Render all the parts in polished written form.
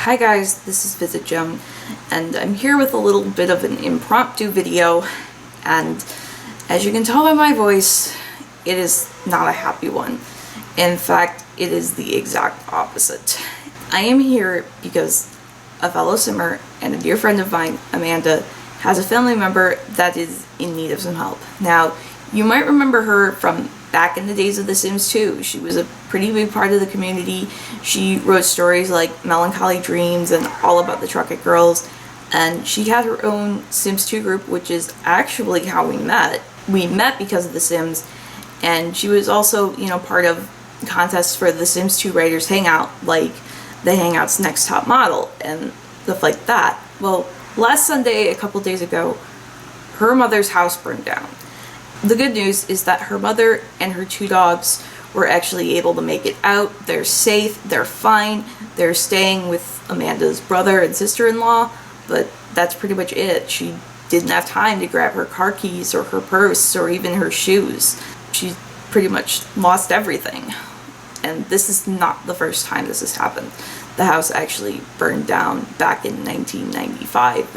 Hi guys, this is VisitJoan, and I'm here with a little bit of an impromptu video, and as you can tell by my voice, it is not a happy one. In fact, it is the exact opposite. I am here because a fellow simmer and a dear friend of mine, Amanda, has a family member that is in need of some help. Now, you might remember her from back in the days of The Sims 2. She was a pretty big part of the community. She wrote stories like Melancholy Dreams and All About the Trucket Girls, and she had her own Sims 2 group, which is actually how we met. We met because of The Sims, and she was also, part of contests for The Sims 2 Writers Hangout, like the Hangout's Next Top Model and stuff like that. Well, last Sunday, a couple days ago, her mother's house burned down. The good news is that her mother and her two dogs were actually able to make it out. They're safe, they're fine, they're staying with Amanda's brother and sister-in-law, but that's pretty much it. She didn't have time to grab her car keys or her purse or even her shoes. She pretty much lost everything. And this is not the first time this has happened. The house actually burned down back in 1995,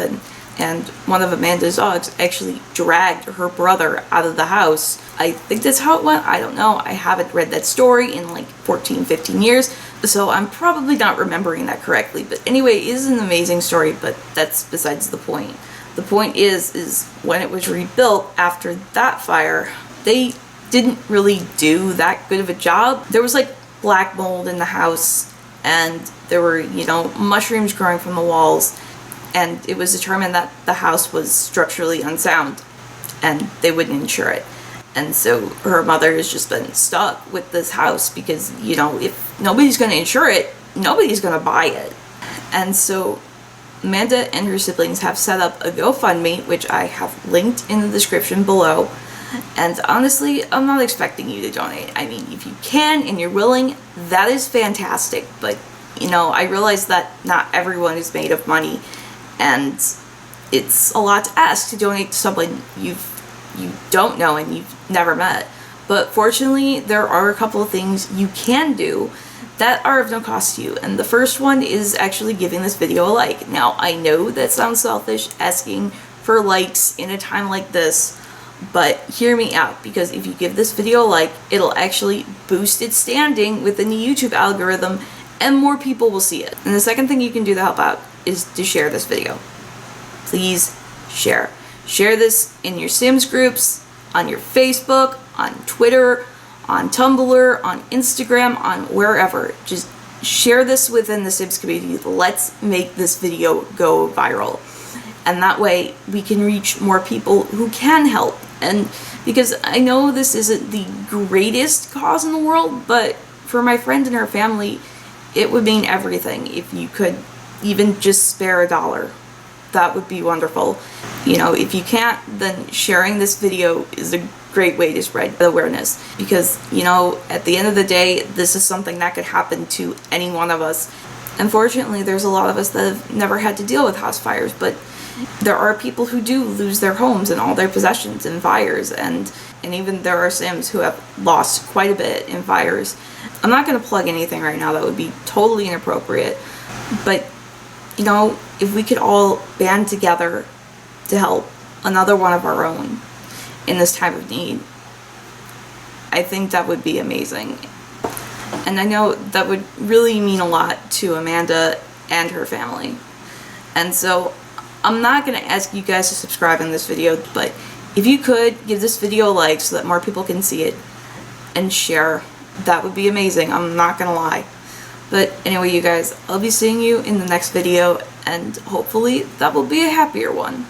and one of Amanda's dogs actually dragged her brother out of the house. I think that's how it went. I don't know. I haven't read that story in like 14, 15 years, so I'm probably not remembering that correctly. But anyway, it is an amazing story, but that's besides the point. The point is when it was rebuilt after that fire, they didn't really do that good of a job. There was like black mold in the house, and there were, mushrooms growing from the walls. And it was determined that the house was structurally unsound and they wouldn't insure it. And so her mother has just been stuck with this house because, if nobody's going to insure it, nobody's going to buy it. And so Amanda and her siblings have set up a GoFundMe, which I have linked in the description below. And honestly, I'm not expecting you to donate. I mean, if you can and you're willing, that is fantastic. But, I realize that not everyone is made of money. And it's a lot to ask to donate to someone you don't know and you've never met. But fortunately, there are a couple of things you can do that are of no cost to you. And the first one is actually giving this video a like. Now, I know that sounds selfish, asking for likes in a time like this, but hear me out, because if you give this video a like, it'll actually boost its standing within the YouTube algorithm and more people will see it. And the second thing you can do to help out is to share this video. Please share. Share this in your Sims groups, on your Facebook, on Twitter, on Tumblr, on Instagram, on wherever. Just share this within the Sims community. Let's make this video go viral. And that way we can reach more people who can help. And because I know this isn't the greatest cause in the world, but for my friend and her family, it would mean everything if you could even just spare $1. That would be wonderful. If you can't, then sharing this video is a great way to spread awareness, because, at the end of the day, this is something that could happen to any one of us. Unfortunately, there's a lot of us that have never had to deal with house fires, but there are people who do lose their homes and all their possessions in fires, and even there are Sims who have lost quite a bit in fires. I'm not going to plug anything right now, that would be totally inappropriate, but if we could all band together to help another one of our own in this time of need, I think that would be amazing. And I know that would really mean a lot to Amanda and her family. And so I'm not going to ask you guys to subscribe in this video, but if you could, give this video a like so that more people can see it, and share. That would be amazing. I'm not going to lie. But anyway, you guys, I'll be seeing you in the next video, and hopefully that will be a happier one.